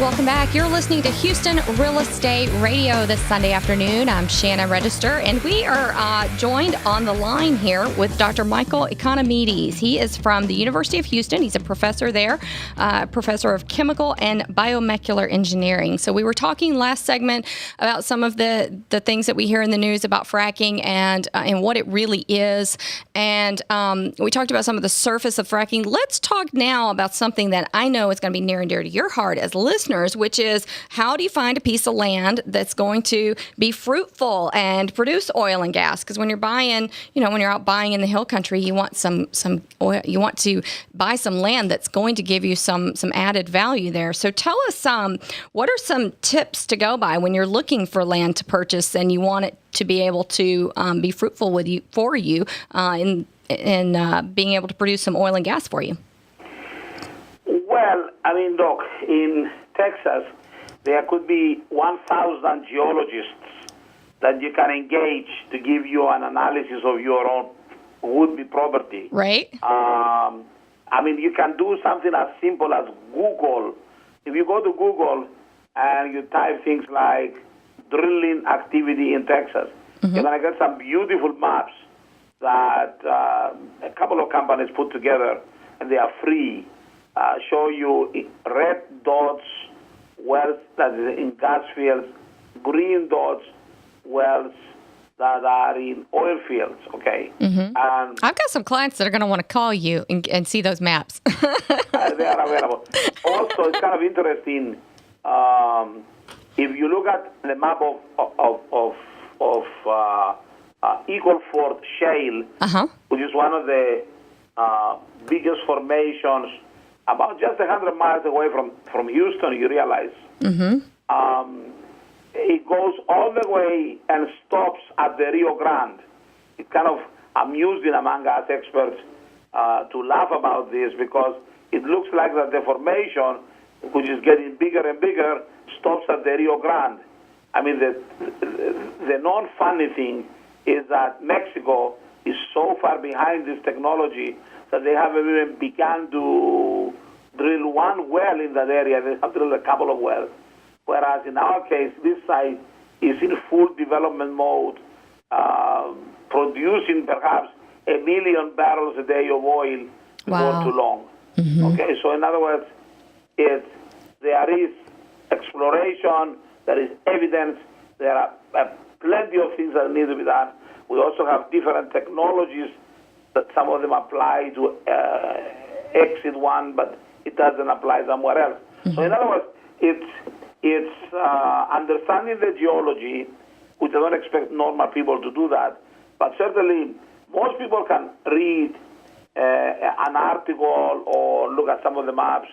Welcome back. You're listening to Houston Real Estate Radio this Sunday afternoon. I'm Shannon Register, and we are joined on the line here with Dr. Michael Economides. He is from the University of Houston. He's a professor there, professor of chemical and biomolecular engineering. So we were talking last segment about some of the things that we hear in the news about fracking and what it really is. And we talked about some of the surface of fracking. Let's talk now about something that I know is going to be near and dear to your heart as listeners, which is how do you find a piece of land that's going to be fruitful and produce oil and gas? Because when you're buying, when you're out buying in the hill country, you want some oil. You want to buy some land that's going to give you some added value there. So tell us what are some tips to go by when you're looking for land to purchase and you want it to be able to be fruitful for you in being able to produce some oil and gas for you? Well, look, in Texas, there could be 1,000 geologists that you can engage to give you an analysis of your own would-be property. Right. You can do something as simple as Google. If you go to Google and you type things like drilling activity in Texas, you're going to get some beautiful maps that a couple of companies put together, and they are free. Show you red dots, wells that is in gas fields, green dots, wells that are in oil fields, okay? Mm-hmm. And I've got some clients that are going to want to call you and see those maps. They are available. Also, it's kind of interesting. If you look at the map of Eagle Ford Shale, which is one of the biggest formations, about just 100 miles away from Houston, you realize. It goes all the way and stops at the Rio Grande. It's kind of amusing among us experts to laugh about this because it looks like that the formation, which is getting bigger and bigger, stops at the Rio Grande. The non-funny thing is that Mexico is so far behind this technology that they haven't even begun to drill one well in that area. They have drilled a couple of wells. Whereas in our case, this site is in full development mode, producing perhaps 1 million barrels a day of oil before too long. Okay, so in other words, there is exploration, there is evidence, there are plenty of things that need to be done. We also have different technologies that some of them apply to exit one, but it doesn't apply somewhere else. So in other words, it's understanding the geology, which I don't expect normal people to do that, but certainly most people can read an article or look at some of the maps.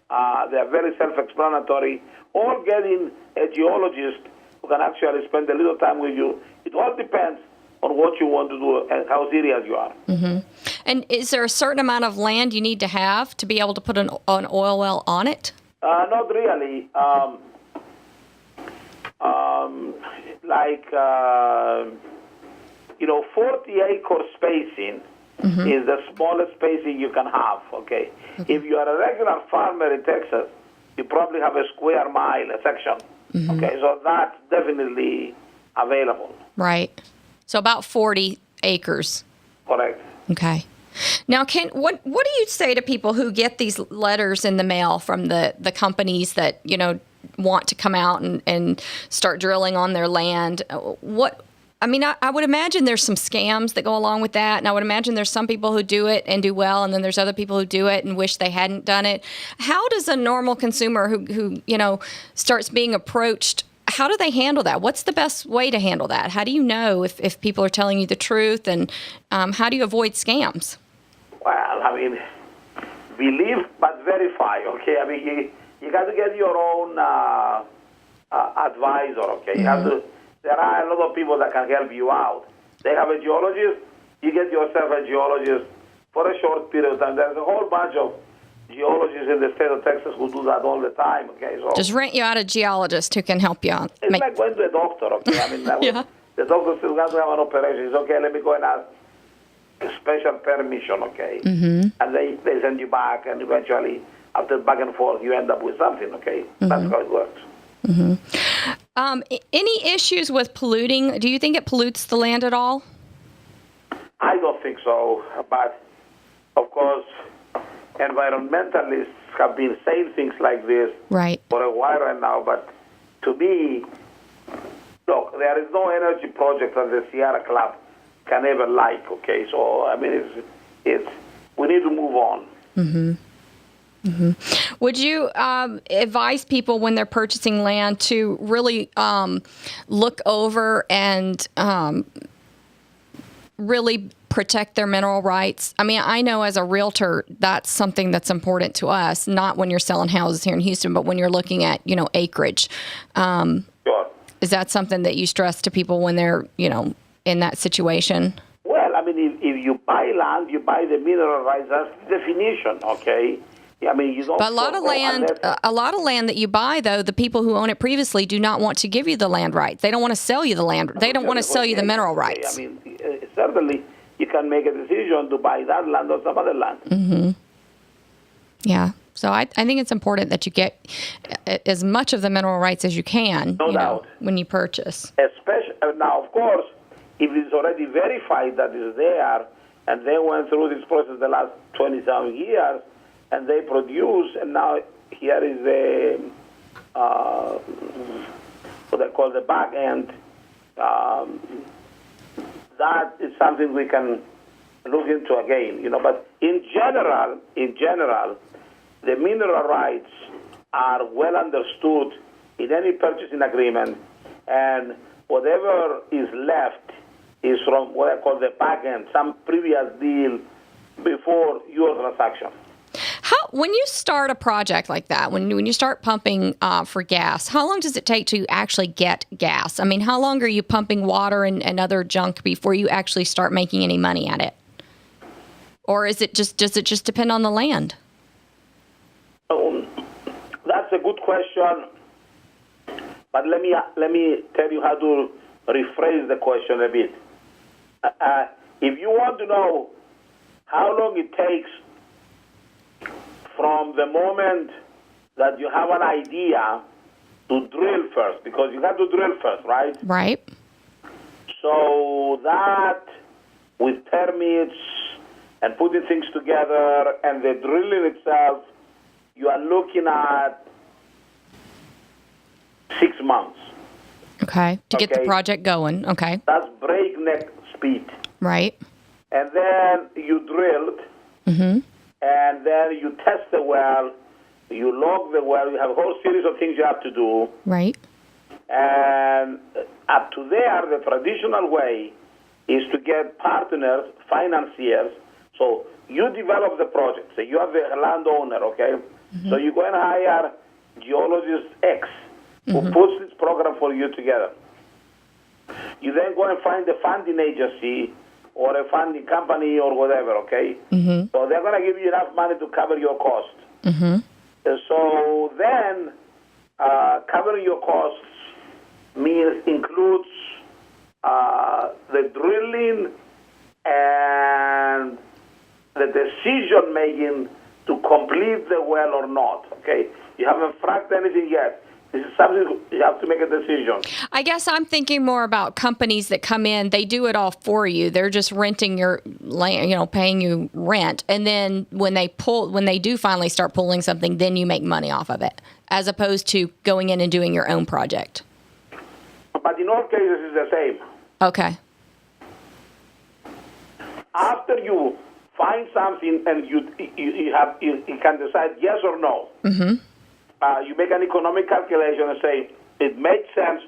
They are very self-explanatory, or getting a geologist who can actually spend a little time with you. It all depends on what you want to do and how serious you are. And is there a certain amount of land you need to have to be able to put an oil well on it? Not really. 40-acre spacing is the smallest spacing you can have, okay? If you are a regular farmer in Texas, you probably have a square mile, a section. Okay, so that's definitely available. Right. So about 40 acres. Correct. Okay. Now, what do you say to people who get these letters in the mail from the companies that, want to come out and start drilling on their land? I would imagine there's some scams that go along with that, and I would imagine there's some people who do it and do well, and then there's other people who do it and wish they hadn't done it. How does a normal consumer who starts being approached, how do they handle that? What's the best way to handle that? How do you know if people are telling you the truth, and how do you avoid scams? Well, believe but verify, okay? You got to get your own advisor, okay? You have to. There are a lot of people that can help you out. They have a geologist. You get yourself a geologist for a short period of time. There's a whole bunch of geologists in the state of Texas who do that all the time, okay? So just rent you out a geologist who can help you out. It's like going to a doctor, okay? The doctor still has to have an operation. It's okay, let me go and ask special permission, okay? And they send you back, and eventually, after back and forth, you end up with something, okay? That's how it works. Any issues with polluting? Do you think it pollutes the land at all? I don't think so, but of course, environmentalists have been saying things like this for a while right now, but to me, look, there is no energy project that the Sierra Club can ever like, okay? So, I mean, it's we need to move on. Would you advise people when they're purchasing land to really look over and really protect their mineral rights? I mean, I know as a realtor, that's something that's important to us, not when you're selling houses here in Houston, but when you're looking at, acreage. Sure. Is that something that you stress to people when they're, in that situation? Well, I mean, if you buy land, you buy the mineral rights. That's the definition, okay? I mean, you don't. But a lot of land that you buy, though, the people who own it previously do not want to give you the land rights. They don't want to sell you the land. They don't want to sell you the mineral rights. I mean, certainly you can make a decision to buy that land or some other land. Yeah. So I think it's important that you get as much of the mineral rights as you can. No doubt. When you purchase. Especially now, of course, if it's already verified that it's there, and they went through this process the last 20-some years. And they produce, and now here is the what they call the back end. That is something we can look into again, But in general, the mineral rights are well understood in any purchasing agreement, and whatever is left is from what I call the back end, some previous deal before your transaction. When you start a project like that, when you start pumping for gas, how long does it take to actually get gas? I mean, how long are you pumping water and other junk before you actually start making any money at it? Or does it just depend on the land? That's a good question. But let me tell you how to rephrase the question a bit. If you want to know how long it takes from the moment that you have an idea to drill first, because you have to drill first, right? Right. So that with permits and putting things together and the drilling itself, you are looking at 6 months. Okay. To get the project going. Okay. That's breakneck speed. Right. And then you drilled. And then you test the well, you log the well, you have a whole series of things you have to do. Right. And up to there, the traditional way is to get partners, financiers. So you develop the project. So you have the landowner, okay? So you go and hire geologist X who puts this program for you together. You then go and find the funding agency or a funding company or whatever, okay? So they're going to give you enough money to cover your cost. So then covering your costs includes the drilling and the decision-making to complete the well or not, okay? You haven't fracked anything yet. This is something you have to make a decision. I guess I'm thinking more about companies that come in. They do it all for you. They're just renting your land, paying you rent. And then when they do finally start pulling something, then you make money off of it, as opposed to going in and doing your own project. But in all cases, it's the same. Okay. After you find something and you can decide yes or no. You make an economic calculation and say, it makes sense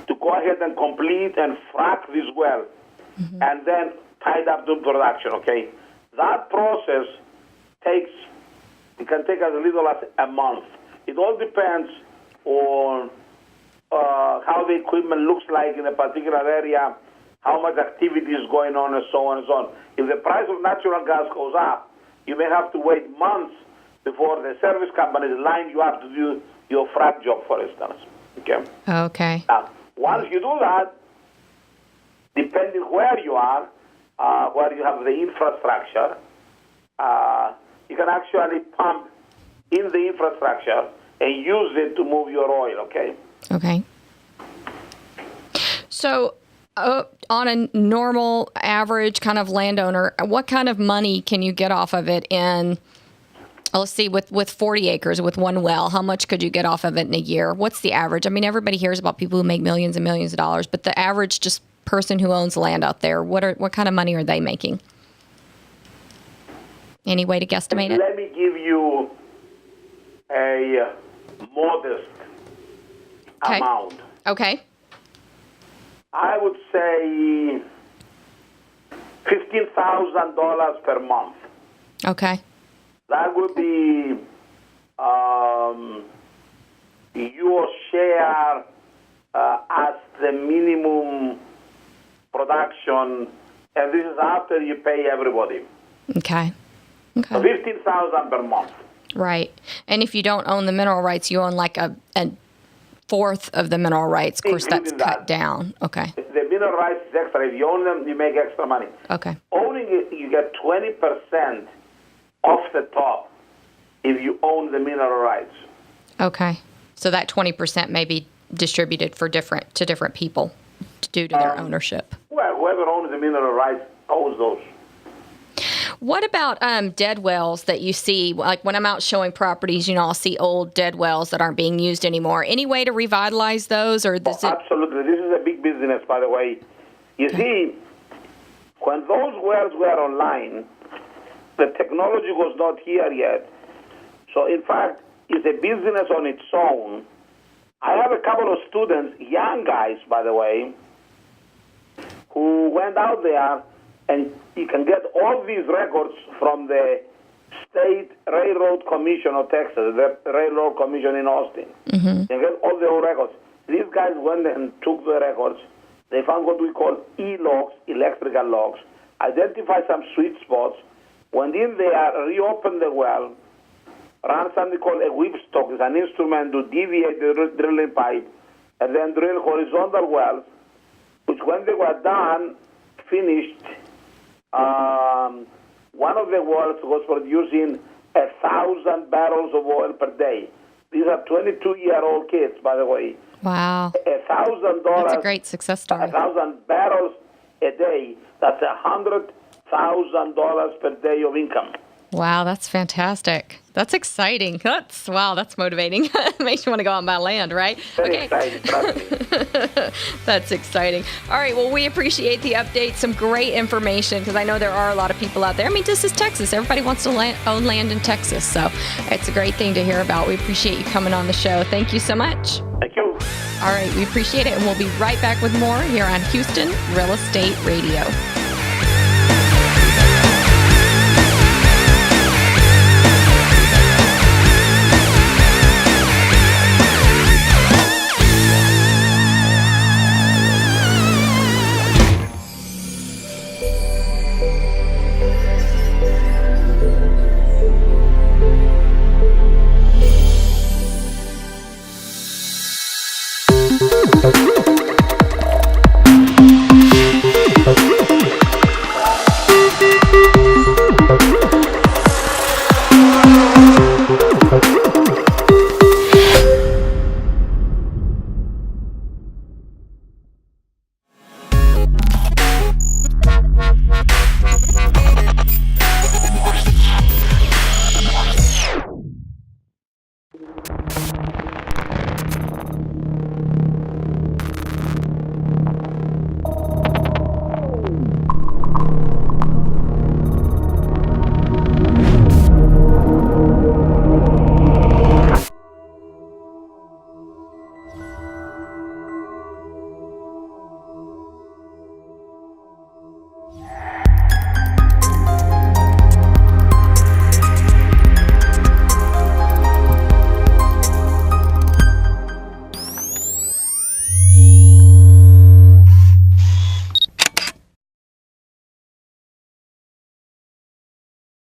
to go ahead and complete and frack this well and then tie it up to production, okay? That process can take as little as a month. It all depends on how the equipment looks like in a particular area, how much activity is going on, and so on and so on. If the price of natural gas goes up, you may have to wait months before the service companies line you up to do your frac job, for instance. Okay? Okay. Now, once you do that, depending where you are, where you have the infrastructure, you can actually pump in the infrastructure and use it to move your oil, okay? Okay. So on a normal, average kind of landowner, what kind of money can you get off of it in, let's see, with 40 acres, with one well, how much could you get off of it in a year? What's the average? I mean, everybody hears about people who make millions and millions of dollars, but the average just person who owns land out there, what kind of money are they making? Any way to guesstimate it? Let me give you a modest amount. Okay. I would say $15,000 per month. Okay. That would be your share as the minimum production, and this is after you pay everybody. Okay. So $15,000 per month. Right. And if you don't own the mineral rights, you own like a fourth of the mineral rights. Of course, that's cut down. Okay. The mineral rights is extra. If you own them, you make extra money. Okay. Owning it, you get 20% off the top if you own the mineral rights. Okay. So that 20% may be distributed to different people due to their ownership. Well, whoever owns the mineral rights owns those. What about dead wells that you see? Like when I'm out showing properties, I'll see old dead wells that aren't being used anymore. Any way to revitalize those? Absolutely. This is a big business, by the way. You see, when those wells were online, the technology was not here yet. So, in fact, it's a business on its own. I have a couple of students, young guys, by the way, who went out there, and you can get all these records from the State Railroad Commission of Texas, the Railroad Commission in Austin. Mm-hmm. You can get all the old records. These guys went and took the records. They found what we call E-logs, electrical logs, identified some sweet spots, went in there, reopened the well, ran something called a whipstock. It's an instrument to deviate the drilling pipe, and then drill horizontal wells, which when they were done, finished, one of the wells was producing 1,000 barrels of oil per day. These are 22-year-old kids, by the way. Wow. $1,000. That's a great success story. 1,000 barrels a day. That's $100,000 per day of income. Wow, that's fantastic. That's exciting. That's motivating. It makes you want to go out and buy land, right? Very exciting. That's exciting. All right, well, we appreciate the update. Some great information, because I know there are a lot of people out there. I mean, this is Texas. Everybody wants to own land in Texas, so it's a great thing to hear about. We appreciate you coming on the show. Thank you so much. Thank you. All right, we appreciate it, and we'll be right back with more here on Houston Real Estate Radio.